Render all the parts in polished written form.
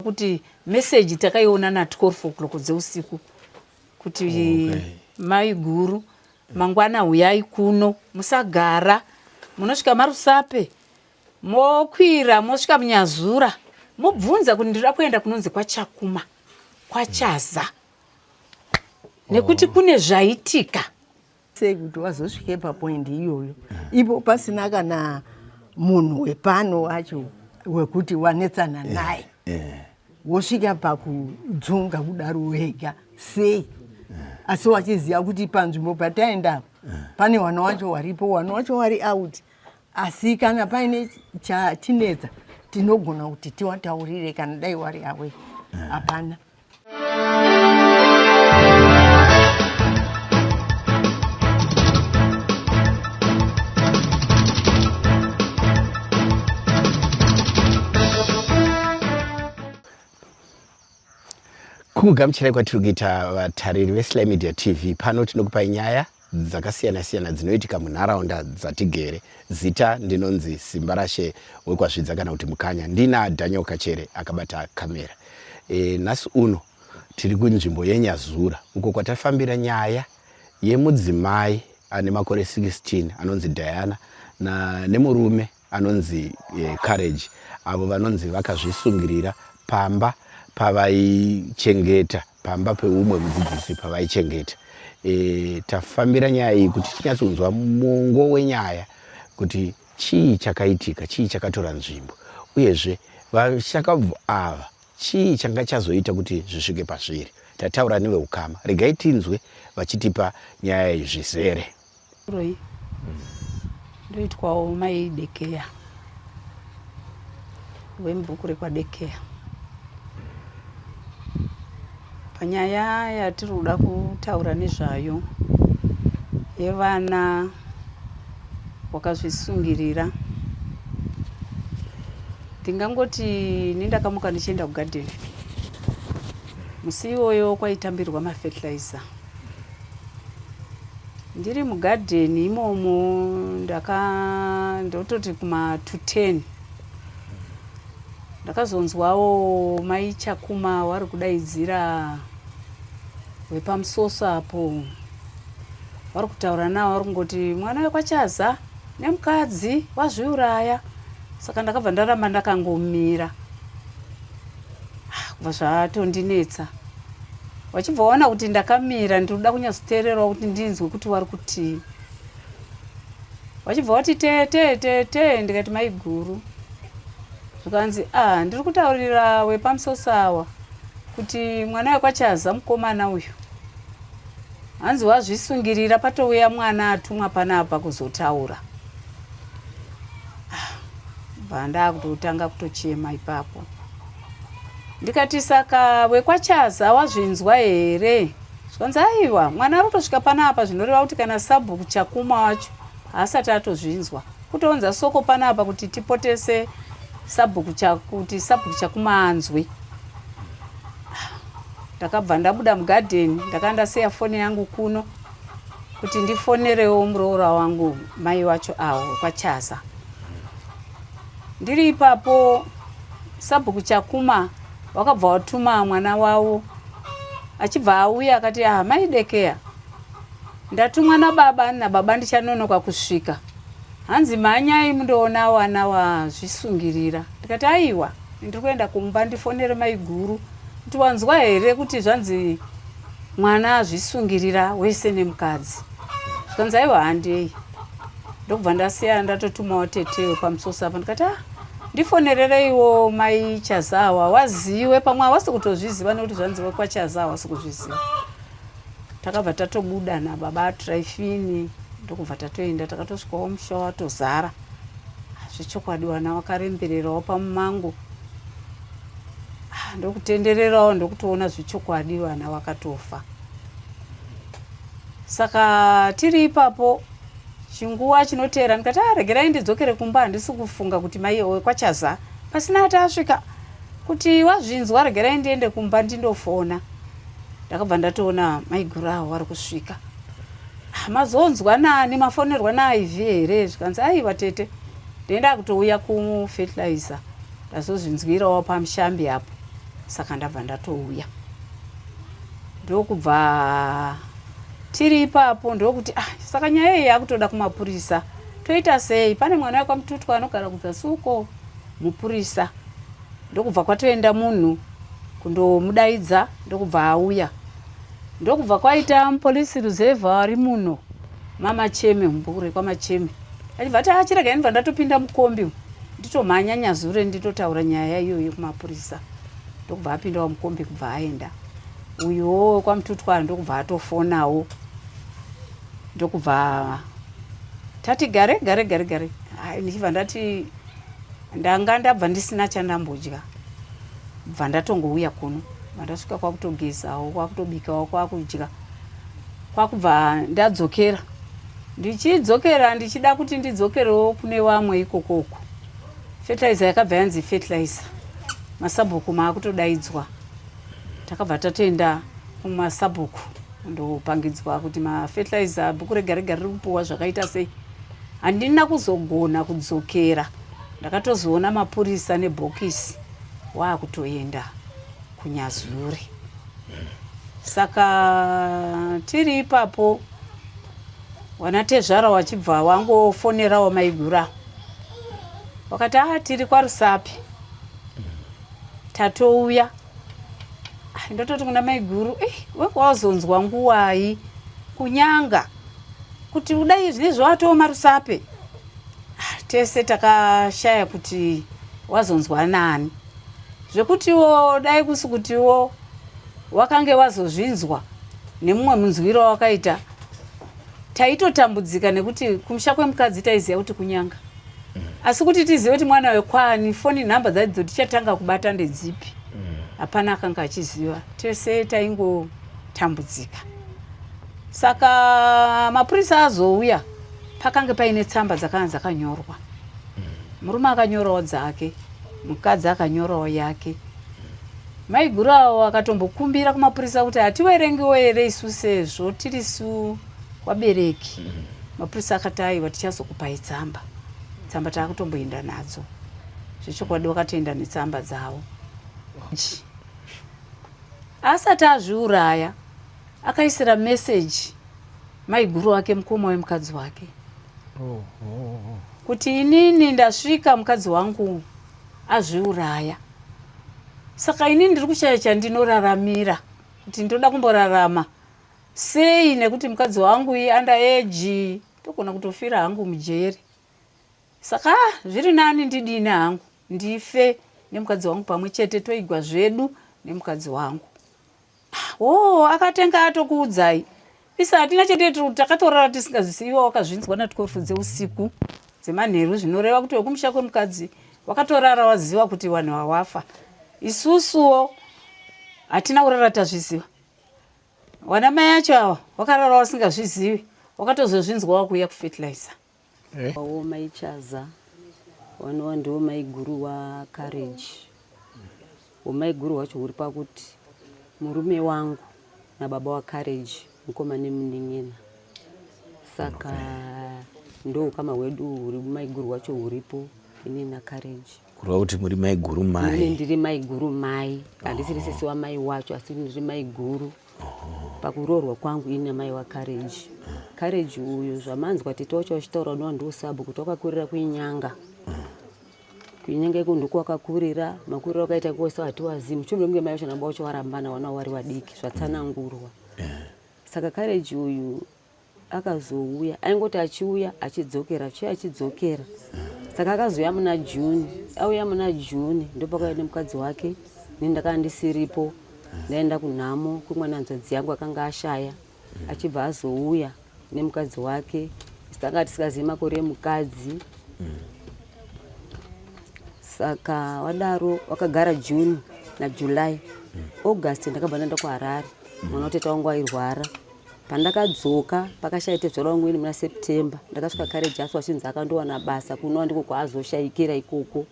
kuti message takaiona na 12 o'clock dzeusiku kuti mai guru mangwana uyai kuno musagara munosvika marusape mokwira mosvika munyazura mobvunza kuti ndira kuenda kunonzi kwaChakuma kwaChaza nekuti kune zvaitika sei kuti wazosvike papoint iyoyo ipo pasina kana munhu wepano wacho wekuti wanetsana naye wosvika pakudzunga kudaro wega sei asi wachiziva kuti panzvimbo pataenda pane wana wacho waripo wana wacho wari out asi kana paine chatinetsa tinogona kuti tiwataurire kana dai wari awe hapana. Kumugamuchirai kwatiri kuita vatariri veSly Media TV. Pano tinokupai nyaya dzakasiyana siyana dzinoitika munharaunda dzatigere. Zita ndinonzi Simbarashe wekwazvidza kana kuti Mukanya. Ndina Daniel Kachere akabata kamera. Nhasi uno tiri kunzvimbo yeNyazura uko kwatafambira nyaya yemudzimai ane makore 16 anonzi Diana nemurume anonzi Courage, avo vanonzi vakazvisungirira pamba pavaichengeta, pamba peumwe mudzidzisi pavaichengeta. Tafambira nyaya iyi kuti tinyatsonzwa mongo wenyaya kuti chii chakaitika, chii chakatora nzvimbo, uyezve vashakabvu ava chii changa chazoita kuti zvisvike pazviri. Tataura neveukama, regai tinzwe vachitipa nyaya izvizere. Ndoitwawo mai Dekeya wemubhuku rekwaDekeya. Panyaya yatiri kuda kutaura nezvayo yevana wakazvisungirira, ndingangoti nendakamuka ndichienda kugadheni musi iwoyo kwaitambirwa mafertilizer. Ndiri mugadheni imomo ndototi kuma 2:10 ndakazonzwawo mai Chakuma wari kudaidzira wepamusoso apo, wari kutaura nawo wari kungoti mwana wekwaChaza nemukadzi wazviuraya. Saka ndakabva ndaramba ndakangomira kubva zvatondinetsa. Wachibva waona kuti ndakamira ndinoda kunyazoteererawo kuti ndinzwe kuti wari kutii. Wachibva wati te ndikati mai guru, zvikanzi ndiri kutaurira wepamusoso awa kuti mwana wekwaChaza mukomana uyu hanzi wazvisungirira patouya mwana atumwa panapa kuzotaura. Banda kutotanga kutochema ipapo. Ndikati saka wekwaChaza wazvinzwa here? Zvikanzi aiwa mwana ari kutosvika panapa zvinoreva kuti kana sabhuku Chakuma wacho haasati atozvinzwa. Kutounza soko panapa kuti tipotese sabhuku Chakuma anzwe. Ndakabva ndabuda mugadheni ndakandasiya foni yangu kuno kuti ndifonerewo muroora wangu mai wacho awo kwaChaza. Ndiri ipapo sabhuku Chakuma wakabva watuma mwana wawo, achibva auya akati mai Dekeya ndatumwa nababa ndichanonoka kusvika, hanzi mhanyai mundoona wana wazvisungirira. Ndikati aiwa ndiri kuenda kumba ndifonere mai guru kuti wanzwa here kuti zvanzi mwana azvisungirira wese nemukadzi. Zvikanzi aiwa handei. Ndokubva ndasiya ndatotumawo tetewe pamusoso apa ndikati ndifonerereiwo mai Chazawa waziwe pamwe wasi kutozviziva nekuti zvanzi wekwaChaza wasi kuzviziva. Takabva tatobuda nababa Trifini ndokubva tatoenda takatosvikawo musha watozara. Zvechokwadi wana wakarembererawo pamumango. Ndokutendererawo ndokutoona zvechokwadi wana wakatofa. Saka tiri ipapo chinguva chinoteera ndikati regerai ndidzokere kumba, handisi kufunga kuti mai wekwaChaza pasina ati asvika kuti wazvinzwa, regerai ndiende kumba ndindofona. Ndakabva ndatoona mai guru awo wari kusvika. Mazonzwa nani, mafonerwa naIV here? Zvikanzi aiwa tete ndenda kutouya kufertilizer ndazozvinzwirawo pamushambi apo. saka ndabva ndatouya. Ndokubva tiri ipapo ndokuti saka nyaya iyi yakutoda kumapurisa, toita sei? Pane mwana wekwamututwa anogara kudzasuko mupurisa. Ndokubva kwatoenda munhu kundomudaidza, ndokubva auya. Ndokubva kwaita mupolisi ruzevha ari muno Mama Cheme, Mbure kwaMacheme. Achibva ati chirega ndibva ndatopinda mukombi nditomhanya Nyazure nditotaura nyaya iyoyo kumapurisa. Ndokubva apinda mukombi kubva aenda. Uyo kwamututwa ndokubva atofonawo. Ndokubva tati gare. Ndichibva ndati ndanga ndabva ndisina chandambodya. Bva ndatongouya kuno. Ndasvika kwakutogezawo, kwakutobikawo, kwakudya. Kwakubva ndadzokera. Ndichidzokera ndichida kuti ndidzokerewo kune vamwe ikokoko. Fertilizer yakabva yanzi fertilizer. Masabhuku maakutodaidzwa. Takabva tatoenda kumasabhuku ndopangidzwa kuti mafertilizer bhuku rega riri kupuwa zvakaita sei. Handina kuzogona kudzokera. Ndakatozoona mapurisa nebhokisi waakutoenda kuNyazure. Saka tiri ipapo wanatezvara wachibva wangofonerawo Maigura. Wakati tiri kwaRusapi. Tatouya. Ndototi kuna Maiguru, wazonzwa nguwai kunyanga kuti udai zvinezvi watoma Rusape. Tese takashaya kuti wazonzwa nani. Zvekutiwo dai kusi kutiwo wakange wazozvinzwa nemumwe munzwiro wakaita, taitotambudzika nekuti kumusha kwemukadzi taiziva kuti kunyanga. Asi kuti tizive kuti mwana wekwani, foni nhamba dzadzo tichatanga kubata ndedzipi. Hapana akanga achiziva. Tese taingotambudzika. Saka mapurisa azouya, pakange paine tsamba dzakanga dzakanyorwa. Murume akanyorawo dzake, mukadzi akanyorawo yake. Maigurawo akatombokumbira kumapurisa kuti hatiwerengiwo here isu sezvo tiri su wabereki. Mapurisa akati aiwa tichazokupai tsamba. Tsamba taakutomboenda nadzo. Zvechokwadi wakatoenda netsamba dzavo. Asati azviuraya, akaisira meseji Maiguru wake, mukoma wemukadzi wake. Kuti inini ndasvika mukadzi wangu azviuraya. Saka inini ndiri kushaya chandinoraramira. Kuti ndoda kumborarama sei nekuti mukadzi wangu under age, ndogona kutofira hangu mujeri. Saka zviri nani ndidini hangu, ndife nemukadzi wangu pamwe chete, toigwa zvedu nemukadzi wangu. Akatenga atokuudzai. Isa hatina chete takatorara tisingaziviwa wakazvinzwa na12 dzeusiku dzemanheru, zvinoreva kuti wekumusha kwemukadzi wakatorara waziva kuti vanhu vawafa. Isusuwo hatina kurara tazviziva. Wana mai acho awa wakarara wasingazvizivi, wakatozozvinzwa wakuuya kufertilizer. Maichaza wanowa ndiwo Maiguru waCourage. Maiguru wacho uri pakuti murume wangu nababa waCourage mukoma nemunin'ina. Saka ndo kama wedu uri Maiguru wacho uripo ini naCourage. Kureva kuti muri Maiguru mai. Ndiri Maiguru mai. Handisiri sisi wamai wacho asi ndiri Maiguru. Pakuroorwa kwangu ini mai waCourage. Courage uyu zvamanzwa titocho achitaura nwandu sabu kuti wakakurira kuinyanga. Kuinyanga iko ndiko wakakurira, makuriro akaita kwose hatiwazivi. Muchumbi munge mai vacho wacho warambana wana wari wadiki zvatsanangurwa. Saka Courage uyu akazouya, aingoti achiuya achidzokera, achidzokera. Saka akazouya muna June, auya muna June ndopakaenda mukadzi wake, ndakanga ndisiripo. Ndaenda kunhamo kumwana nzodzi yangu akanga ashaya. Achibva azouya nemukadzi wake, tanga tisingazivi makore emukadzi. Saka wadaro wakagara June naJuly. August ndakabva ndaenda kuHarare. Mwana watete wangu airwara. Pandakadzoka pakashaite dzoro wangu ini muna September. Ndakasvika Courage afi achinzi akandowana basa kuno ndiko kwaazoshayikira ikoko.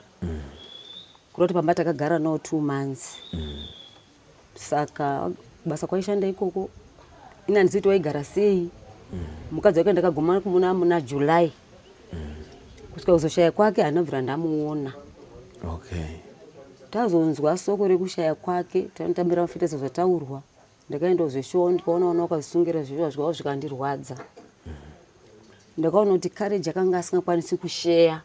Kuroti pamba takagara nawo 2 months. Saka basa kwaishanda ikoko. Ina ndiziti waigara sei. Mukadzi wake ndakaguma muna July. Kusvika kuzoshaya kwake hanobvira ndamuona. Okay. tazonzwa soko rekushaya kwake tanotambira mafetezo zvataurwa ndakaenda kuzveshowa ndikaona wakazisungira zviwa zvikawo zvikandirwadza ndakaona kuti courage akanga asingakwanisi kusheya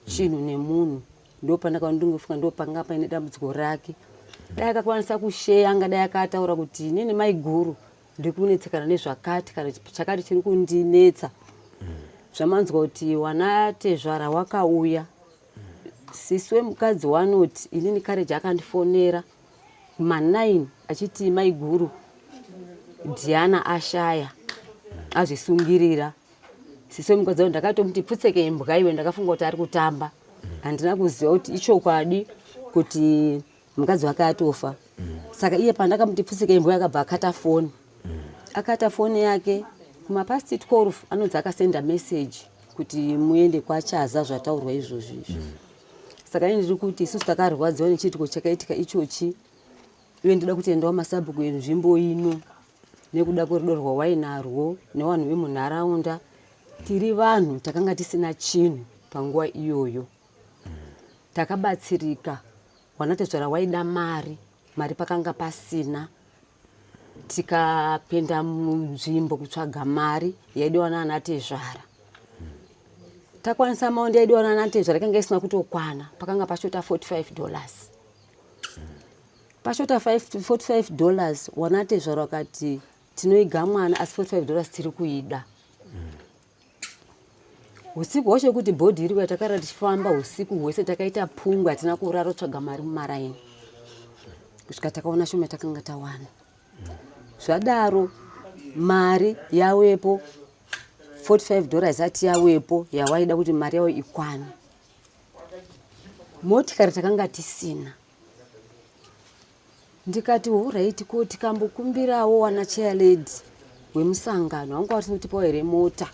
chinhu nemunhu ndopandakaona ndingofunga ndopanga paine dambudziko rake dai akakwanisa kusheya angadai akataura kuti inini mai guru ndiri kunetsekana nezvakati kana chakati chiri kundinetsa zvamanzwa kuti wana Tezvara wakauya sisi wemukadzi wanoti inini courage akandifonera ma9 achiti mai guru Diana ashaya azvisungirira sisi wemukadzi wangu ndakatomuti pfutseke imbwa iwe ndakafunga kuti ari kutamba handina kuziva kuti ichokwadi kuti mukadzi wake atofa saka iye pandakamuti pfutseke imbwa yakabva akata foni yake kumapasti 12 anonzi akasenda message kuti muende kwaChaza zvataurwa izvozvo saka ini ndiri kuti isusu takarwadziwa nechiitiko chakaitika ichochi uye ndida kutendawo masabhuku enzvimbo ino nekuda kwerudo rwawainarwo nevanhu vemunharaunda tiri vanhu takanga tisina chinhu panguva iyoyo takabatsirika wana Tezvara waida mari pakanga pasina tikapinda munzvimbo kutsvaga mari yaidiwa naana Tezvara takwanisa maundi yaidiwa naana Tezvara ikanga isina kutokwana pakanga pashota $45 pashota $45 wana Tezvara wakati tinoiga mwana asi $45 tiri kuida usiku hwoshe kuti bhodhi iri takarara tichifamba usiku hwese takaita pungwa hatina kurara tsvaga mari mumaraini kusvika takaona shoma takanga tawana zvadaro mari yawepo $45 isati yawepo yawaida kuti mari yawo ikwane motikari takanga tisina ndikati alright ko tikambokumbirawo wana chairlady wemusangano wanga watinotipawo here mota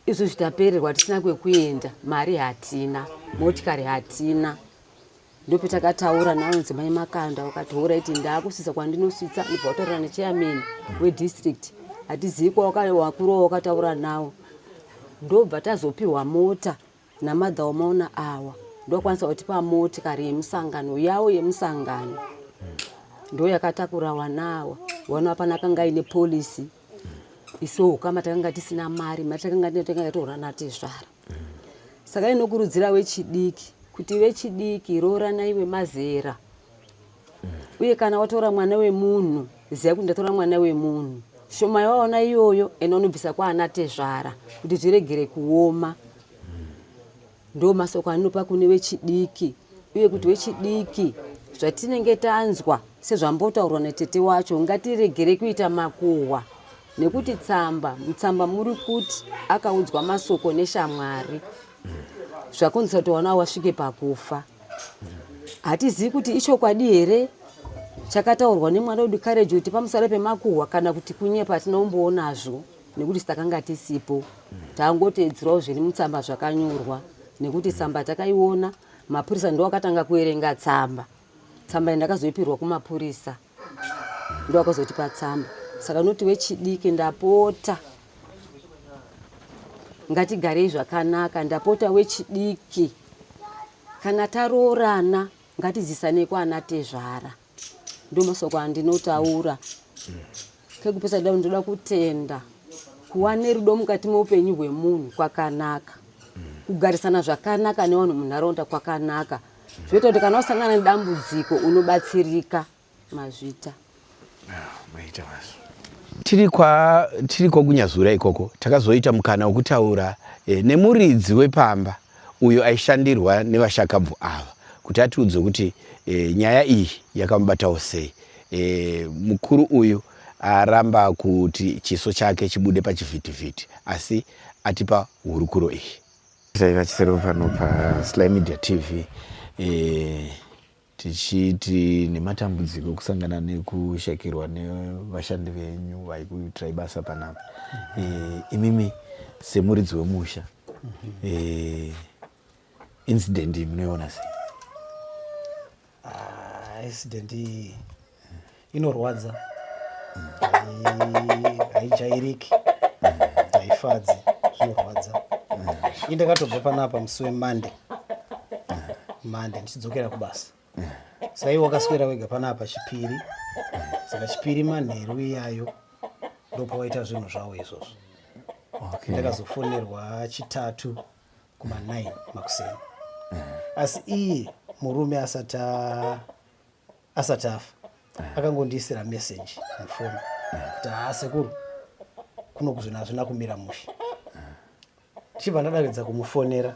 izvo zvitapererwa tisina kwekuenda mari hatina motikari hatina ndopetakataura nawo mudzimai Makanda wakati alright ndakusisa kwandinosvitsa ndibva kutaura nechairman wedistrict hatizivi wakuru wakataura nawo ndobva tazopiwa mota namadha wamaona awa ndokwanisa kutipa motikari yemusangano yawo yemusangano ndo yakatakura wanawa wana apana akanga ine polisi iso kama takanga tisina mari takanga tatora naTezvara saka inokurudzira wechidiki kuti wechidiki roora naiwe mazera uye kana watora mwana wemunhu ziya kuti ndatora mwana wemunhu shoma yawaona iyoyo inonobvisa kwaana Tezvara kuti zviregere kuoma ndo masoko anopa kune wechidiki uye kuti wechidiki zvatinenge tanzwa sezvambotaurwa netete wacho ngatiregere kuita makuhwa nekuti mutsamba muri kuti akaudzwa masoko neshamwari zvakonzesa kuti wana wasvike pakufa hatizivi kuti ichokwadi here chakataurwa nemwana wedu courage kuti pamusoro pemakuhwa kana kuti kunyepa tinombonazvo nekuti takanga tisipo tangoteedzerawo zviri mutsamba zvakanyorwa nekuti tsamba takaiona mapurisa ndo akatanga kuerenga tsamba indakazoipirwa kumapurisa ndo akazotipa tsamba saka noti wechidiki ndapota ngatigarei zvakanaka ndapota wechidiki kana taroorana ngatizisanei kwaana Tezvara ndo masoko andinotaura kekupesa ndoda kutenda kuva nerudo mukati meupenyu hwemunhu kwakanaka kugarisana zvakanaka nevanhu munharaunda kwakanaka zvoita kuti kana wasangana nedambudziko unobatsirika mazvita tiri kwakunyazura ikoko takazoita mukana wekutaura nemuridzi wepamba uyo aishandirwa nevashakabvu ava kuti atiudze kuti nyaya iyi yakamubatawo sei. Mukuru uyu aramba kuti chiso chake chibude pachivhitivhiti asi atipa hurukuro iyi. Taiva chisero pano paSly Media TV tichiti nematambudziko kusangana nekushakirwa nevashandi venyu vaikuitira basa panapa. Imimi semuridzi wemusha incident munoiona sei? Incident inorwadza, haijairiki, haifadzi, zvinorwadza. Indakatobva panapa musi weMonday mande ndichidzokera kubasa saka iwe wakaswera wega panapa Chipiri saka Chipiri manheru iyayo ndopawaita zvinhu zvawo izvozvo ndakazofonerwa Chitatu kuma 9 makuseni asi iye murume asati afa akangondiisira message mufoni kuti sekuru kuno kuzvina hazvina kumira mushe chibva ndadaridza kumufonera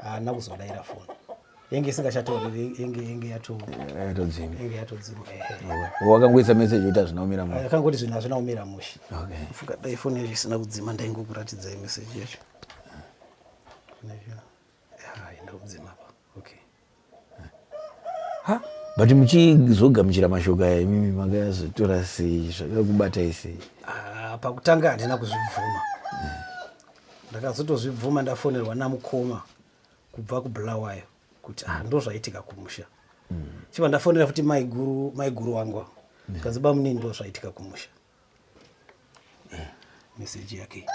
haana kuzodaira foni yenge isingachatauriri yenge yatodzima wakangoisa message kuti hazvina kumira mushe akangoti zvinhu hazvina kumira mushe fuka dai foni yacho isina kudzima ndaingokuratidzai message yacho ndakudzima pa okay but muchizogamuchira mashoko aya imimi makazotora sei zvakakubatai sei? Pakutanga handina kuzvibvuma ndakazotozvibvuma ndafonerwa namukoma kubva kuBulawayo kuti ndozvaitika kumusha chibva ndafonera futi maiguru wangu kaziba munini ndozvaitika kumusha meseji yake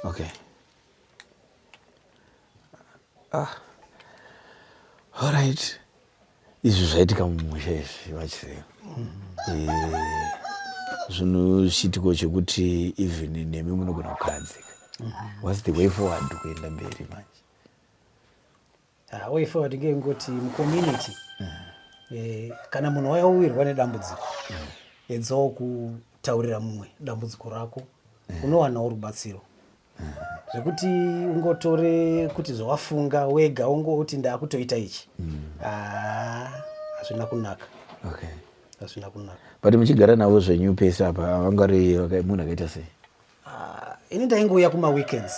okay. Alright, izvi zvaitika mumusha izvi vachisema zvinochitiko chekuti even nemi munogona kukahadzika. What's the way forward kuenda mberi manje? Way forward ngengoti mucommunity kana munhu wayawirwa nedambudziko edzawo kutaurira mumwe dambudziko rako unowanawo rubatsiro zvekuti ungotore kuti zvawafunga wega ungoti ndakutoita ichi hazvina kunaka. Okay. Hazvina kunaka. But muchigara navo zvenyu pese apa vangari munhu akaita sei? Ini ndaingouya kuma weekends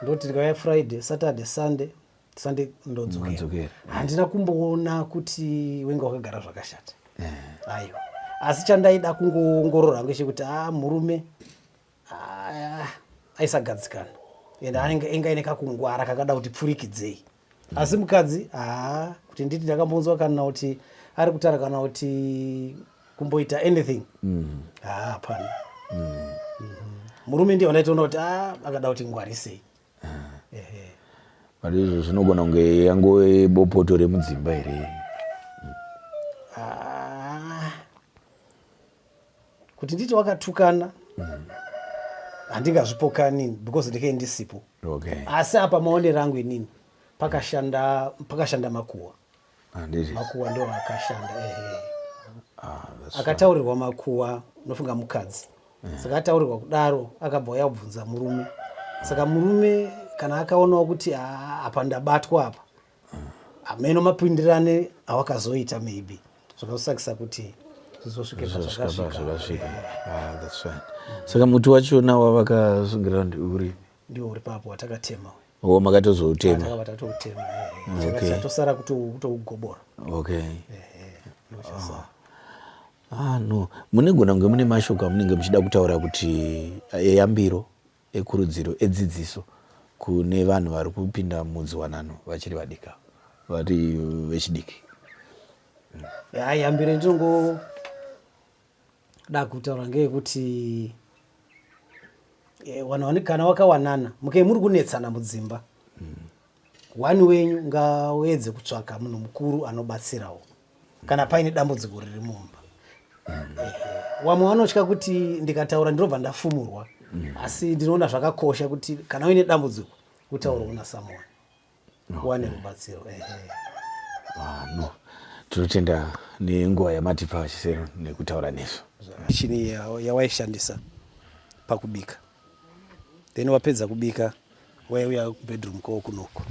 ndoti ndikauya Friday, Saturday, Sunday ndodzokera. Handina kumboona kuti wenga wakagara zvakashata. Aiwa. Asi chandaida kungoongorora ngechekuti murume aisagadzikana ende ingaine kakungwara kakada kuti pfurikidzei asi mukadzi kuti nditi ndakambonzwa kana kuti ari kutara kana kuti kumboita anything hapana. Murume ndiye wanaitoona kuti akada kuti ngwarisei. But izvo zvinogona kunge yangove bopoto remudzimba here? Kuti nditi wakatukana handingazvipokani because ndikei ndisipo. Okay. Asi apa maonero angu inini pakashanda Makuwa. Makuwa ndo akashanda akataurirwa Makuwa unofunga mukadzi saka ataurirwa kudaro akabva yabvunza murume saka murume kana akaonawo kuti apa ndabatwa apa ameno mapindirane awakazoita maybe zvakasakisa kuti zvizosvike zvakasvika. That's fine. Saka muti wachona wavakasungira uri ndio uri papo watakatema. Makatozoutema? Takatoutema. Chatosara kutougobora. Okay. No, munegona kunge mune mashoko amunenge muchida kutaura kuti eyambiro, ekurudziro, edzidziso kune vanhu vari kupinda mudziwanano vachiri vadika vari vechidiki? Yambiro ndinongoda kutaura ngeyekuti kana wakawanana muke muri kunetsana mudzimba wani wenyu ngawedze kutsvaka munhu mukuru anobatsirawo kana paine dambudziko riri mumba. Wamwe vanotya kuti ndikataura ndinobva ndafumurwa asi ndinoona zvakakosha kuti kana uine dambudziko utaure una someone wane rubatsiro. No, tinotenda nenguva yamatipa Chisero nekutaura nesu. Michini yawaishandisa pakubika then wapedza kubika waiuya kubedroom kwako kunoko.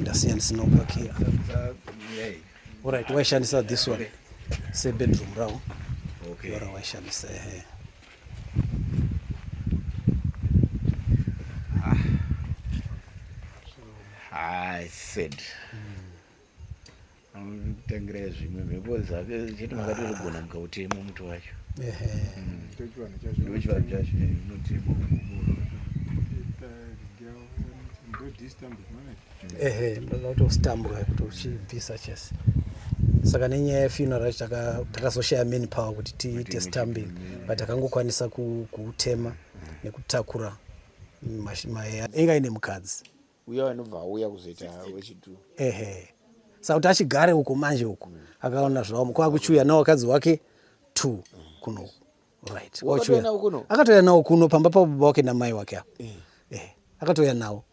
Ndasiya ndisinopakia. Alright, waishandisa this one se bedroom rawo. Okay. Yora waishandisa I said tengere zvimwe mhepo dzake chete makatorigona mukautema muti wacho. Ndochivanhu chacho unotema ndoda kutostambura kuti uchibvisa chese. saka nenyaya yefuneral takazoshaya manpower kuti tiite stambing but takangokwanisa kutema nekutakura inga ine mukadzi uya vanobva auya kuzoita wechitu saka kuti achigare uko manje uko akaona zvawo kwakuchiuya nawo wakadzi wake 2 kuno right akatoya nawo kuno pamba pababa wake namai wake apo akatoya nawo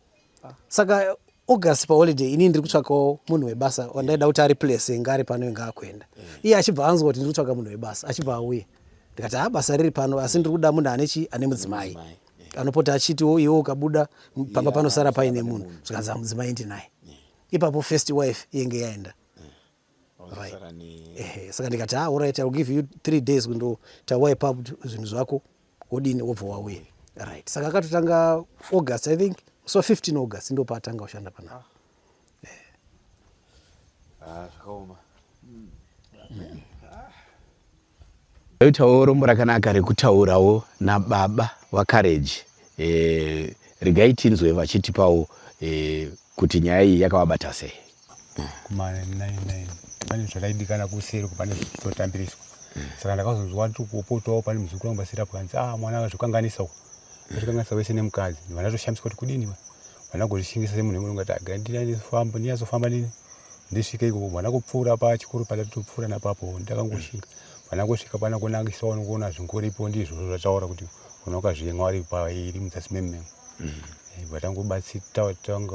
saka August paholiday ini ndiri kutsvakawo munhu webasa wandaida kuti ariplace ngari pano inga akwenda iye achibva anzwa kuti ndiri kutsvaka munhu webasa achibva auye ndikati basa riri pano asi ndiri kuda munhu ane mudzimai anopota achiti iwo ukabuda pamba panosara paine munhu zvikanzi mudzimai ndinaye ipapo first wife yenge yaenda saka ndikati alright I'll give you 3 days kundo tawipe up zvinhu zvako wodini wobva wauye right saka akatotanga August I think so 15 August ndo paatanga kushanda pana zvakaoma aitawo rombo rakanaka rekutaurawo nababa waCourage regai tinzwe vachitipawo kuti nyaya iyi yakavabata sei. Pane zvakaidikana kuseri kupane zvichizotambiriswa saka ndakazonzwa tukupotawo pane muzukuru wangu basirapo kanzi mwana akazvikanganisa uko zvikanganisa wese nemukadzi vanatoshamiswa kuti kudini vanagozvishingisa semunhu wemunhu ngati ndinazofamba nini ndisvike iko vanakupfuura pachikuru patatopfuura napapo ndakangoshinga vanangosvika panakonakisawo nokuona zvingoripo ndizvo zvataura kuti unokazviyenga wari pairi mudzasi memmengo vatanga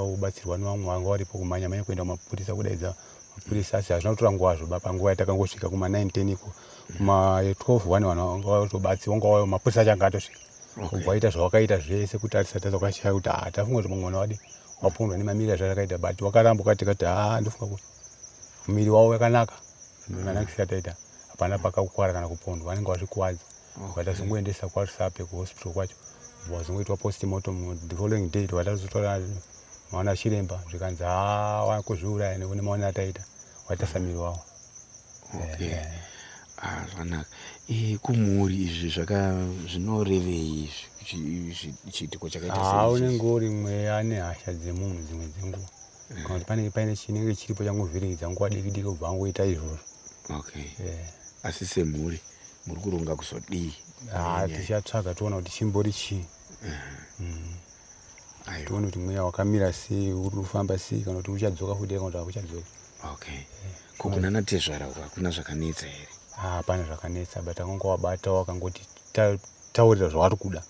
ubatsirwa nevamwe vanga varipo kumanya kuenda kumapurisa kudaidza mapurisa asi hazvina kutora nguva zvo panguva yatakangosvika kuma 9:10 iko kuma 12:01 vanhu vanga vatobatsirwa nguva mapurisa achanga atosvika kubva aita zvawakaita zvese kuti arisatadza kwashaya kuti tafunga kuti mwana wadi wapondwa nemamiri azvakaita but wakaramba ukatikati ndofunga kuti muviri wavo wakanaka nanakisira taita hapana pakakukwara kana kupondwa vanenge vazvikuwadza vatazongoendesa kwaRusape kuhospital kwacho wazongoitwa postmortem the following day watazotora mwana chiremba zvikanzi wakuzviuraya nekune maona ataita watasa miri wavo. Zvanaka. Kumhuri izvi zvinorevei chiitiko chakaita unenge uri mweya ane hasha dzemunhu dzimwe dzenguva kana kuti panenge paine chinenge chiripo changovhiringidza nguva diki diki kubva angoita izvozvo. Asi semhuri muri kuronga kuzodii? Tichatsvaga toona kuti chimbori chii, tione kuti mweya wakamira sei, uri kufamba sei, kana kuti uchadzoka futi kana kuti hauchadzoki. Kukunana tezvara hakuna zvakanetsa here? Hapana zvakanetsa, but akangowabata wakangoti taurira zvavari kuda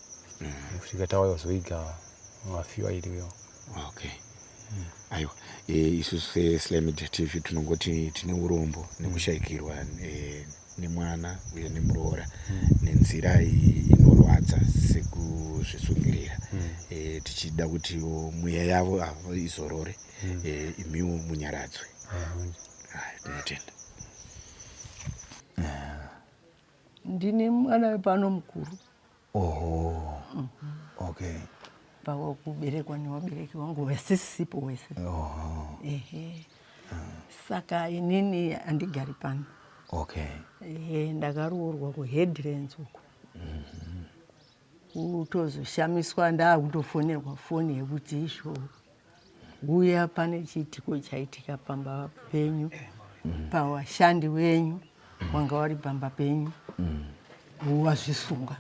kusvika tawazoiga wafiwa iriyo. Aiwa, isusu seSlam Media TV tinongoti tine urombo nekushayikirwa nemwana uye nemuroora nenzira inorwadza sekuzvisungirira tichida kuti mweya yavo izorore imiwo munyaradzwe. Tinotenda. Ndine mwana wepano mukuru. Pawa kuberekwa newabereki wangu wasisipo wese. Saka inini andigari pano. Ndakaroorwa kuHeadlands uko. Kutozoshamiswa ndakutofonerwa foni yekuti izvo uya pane chiitiko chaitika pamba penyu pawashandi wenyu wanga wari pamba penyu wazvisunga.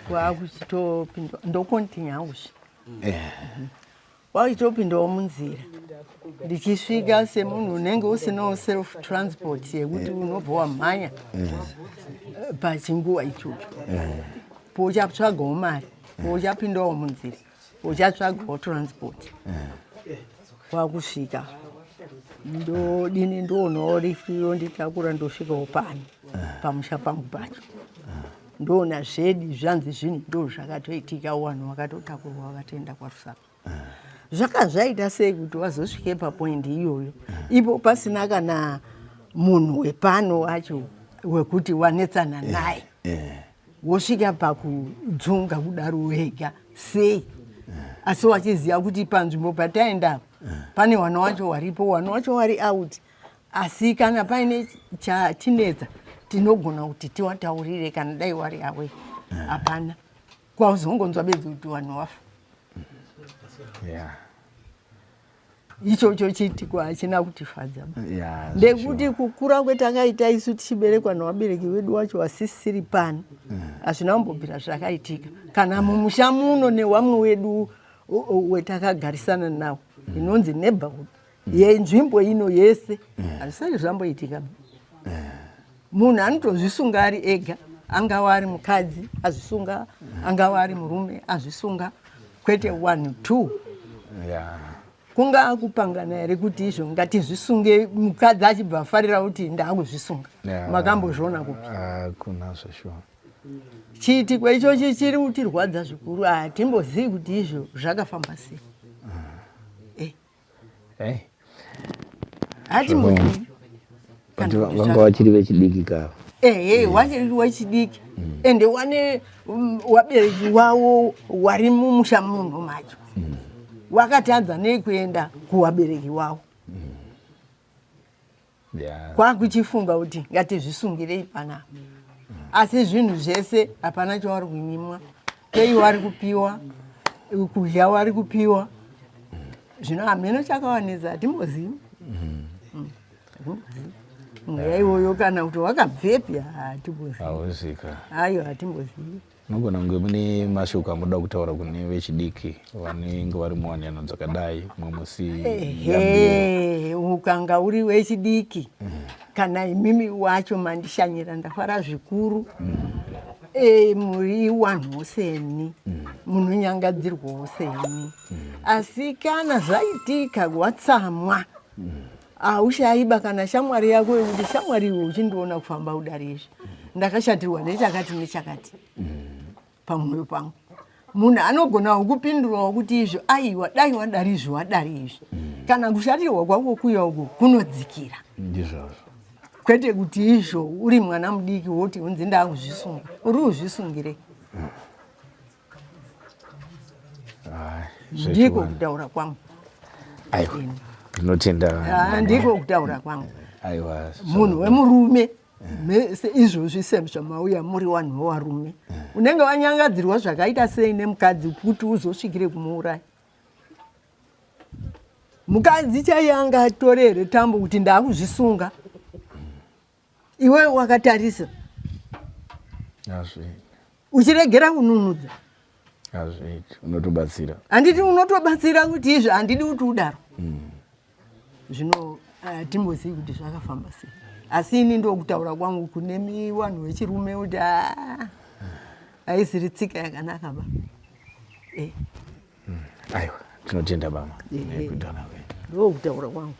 Wakuchitopindwa ndokontinya haushi. Wakuchitopindawo munzira ndichisvika semunhu unenge usinawo self transport yekuti unobva wamhanya pachinguva ichocho pouchatsvagawo mari pouchapindawo munzira pouchatsvagawo transport. Wakusvika ndodini ndoonawo rifiro nditakura ndosvikawo pano pamusha pangu pacho ndoona zvedi zvanzi zvinhu ndo zvakatoitika wanhu wakatotakurwa wakatoenda kwaRusape. Zvakazvaita sei kuti wazosvike papoindi iyoyo ipo pasina kana munhu wepano wacho wekuti wanetsana naye wosvika pakudzunga kudaro wega sei? Asi wachiziva kuti panzvimbo pataenda pane wana wacho waripo, wana wacho wari out, asi kana paine chatinetsa tinogona kuti tiwataurire kana dai wari awe. Hapana, kwazongonzwa bedzi kuti wanhu wafa. ichocho chiitiko hachina kutifadza Yeah, ndekuti sure. kukura kwetakaita isu tichiberekwa nevabereki vedu wacho vasisiri pano hazvina kumbobvira zvakaitika kana mumusha muno newamwe wedu wetakagarisana nawo inonzi neighborhood yenzvimbo ino yese hazvisati zvamboitika. Munhu anotozvisunga ari ega, angava ari mukadzi azvisunga, angava ari murume azvisunga, kwete 1 2. Yeah. Kungaa kupangana here kuti izvo ngatizvisunge, mukadzi achibva afarira kuti ndaakuzvisunga. Yeah. Makambozviona kupi? Kuna zveshuwa. Chiitiko ichochi chiri kutirwadza zvikuru, hatimbozivi kuti izvo zvakafamba sei. Hey. Hatimbozivi. Vanga vachiri vechidiki kava. Wachiri wechidiki. Ende wane wabereki wavo wari mumusha muno macho. Wakatadza nekuenda kuwabereki wavo. Yeah. Kwakuchifunga kuti ngatizvisungirei panapa. Asi zvinhu zvese hapana chavari kunyimwa. Pei wari kupiwa, kudya wari kupiwa. Zvino hameno chakawanisa hatimbozivi. Mweya iwoyo kana kuti wakabvepi hatimbozivi. Hauzika. Hayo hatimbozivi. Nogona kunge mune mashoko amuda kutaura kune vechidiki vanenge vari muwanano dzakadai mumusi. Ukanga uri wechidiki kana imimi wacho mandishanyira ndafara zvikuru. Muri wanhu seni munonyangadzirwawo seni, asi kana zvaitika watsamwa aushaiba kana shamwari yako kuti shamwari iwe uchindiona kufamba kudari izvi ndakashatirwa nechakati nechakati pamwoyo pangu. Munhu anogona kupindurawo kuti izvo aiwa dai wadari izvi wadari izvi, kana kushatirwa kwako kuya uku kunodzikira. Ndizvozvo. Kwete kuti izvo uri mwana mudiki woti unzi ndakuzvisunga. Uri kuzvisungirei? Ndiko kutaura kwangu. Aiwa. Ndinotenda. Ndiko kutaura kwangu. Aiwa. Munhu wemurume izvozvi semuzvamauya muri wanhu wevarume unenge wanyangadzirwa zvakaita sei nemukadzi kuti uzosvikire kumuuraya. Mukadzi chaiye angatore here tambo kuti ndakuzvisunga, iwe wakatarisa uchiregera kununudza. Unotobatsira. Handiti unotobatsira kuti izvo handidi kuti udaro. Zvino hatimbozivi kuti zvakafamba sei. Asi ini ndokutaura kwangu kune wanhu wechirume kuti haisiri tsika yakanaka ba. Aiwa, tinotenda baba. Ndokutaura kwangu.